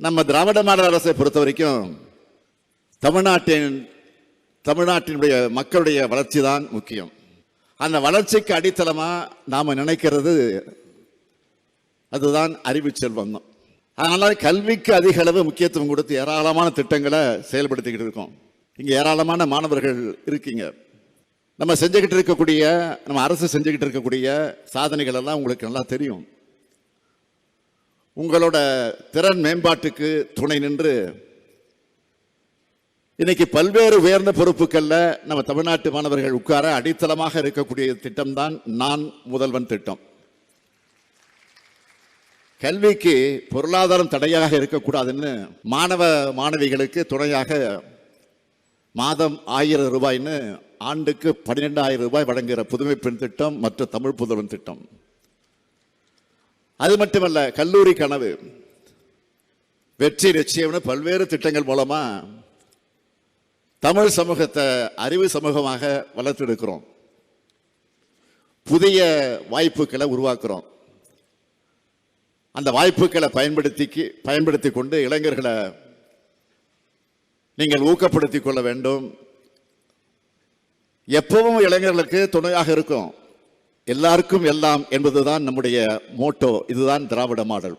நம்ம திராவிட மாடல் அரசை பொறுத்த வரைக்கும் தமிழ்நாட்டினுடைய மக்களுடைய வளர்ச்சி தான் முக்கியம். அந்த வளர்ச்சிக்கு அடித்தளமா நாம நினைக்கிறது அதுதான் அறிவு செல்வம் தான். அதனால கல்விக்கு அதிக அளவு முக்கியத்துவம் கொடுத்து ஏராளமான திட்டங்களை செயல்படுத்திக்கிட்டு இருக்கோம். இங்க ஏராளமான மாணவர்கள் இருக்கீங்க. நம்ம செஞ்சுக்கிட்டு இருக்கக்கூடிய, நம்ம அரசு செஞ்சுக்கிட்டு இருக்கக்கூடிய சாதனைகள் எல்லாம் உங்களுக்கு நல்லா தெரியும். உங்களோட திறன் மேம்பாட்டுக்கு துணை நின்று இன்னைக்கு பல்வேறு உயர்ந்த பொறுப்புகள்ல நம்ம தமிழ்நாட்டு மாணவர்கள் உட்கார அடித்தளமாக இருக்கக்கூடிய திட்டம் தான் நான் முதல்வன் திட்டம். கல்விக்கு பொருளாதாரம் தடையாக இருக்கக்கூடாதுன்னு மாணவ மாணவிகளுக்கு துணையாக மாதம் 1000 ரூபாய்னு ஆண்டுக்கு 12,000 ரூபாய் வழங்குகிற புதுமை பெண் திட்டம் மற்றும் தமிழ் புதல்வன் திட்டம். அது மட்டுமல்ல, கல்லூரி கனவு, வெற்றி நிச்சயம்னு பல்வேறு திட்டங்கள் மூலமா தமிழ் சமூகத்தை அறிவு சமூகமாக வளர்த்தெடுக்கிறோம். புதிய வாய்ப்புகளை உருவாக்குறோம். அந்த வாய்ப்புகளை பயன்படுத்தி கொண்டு இளைஞர்களை நீங்கள் ஊக்கப்படுத்திக் கொள்ள வேண்டும். எப்பவும் இளைஞர்களுக்கு துணையாக இருக்கும். எல்லாருக்கும் எல்லாம் என்பதுதான் நம்முடைய மோட்டோ. இதுதான் திராவிட மாடல்.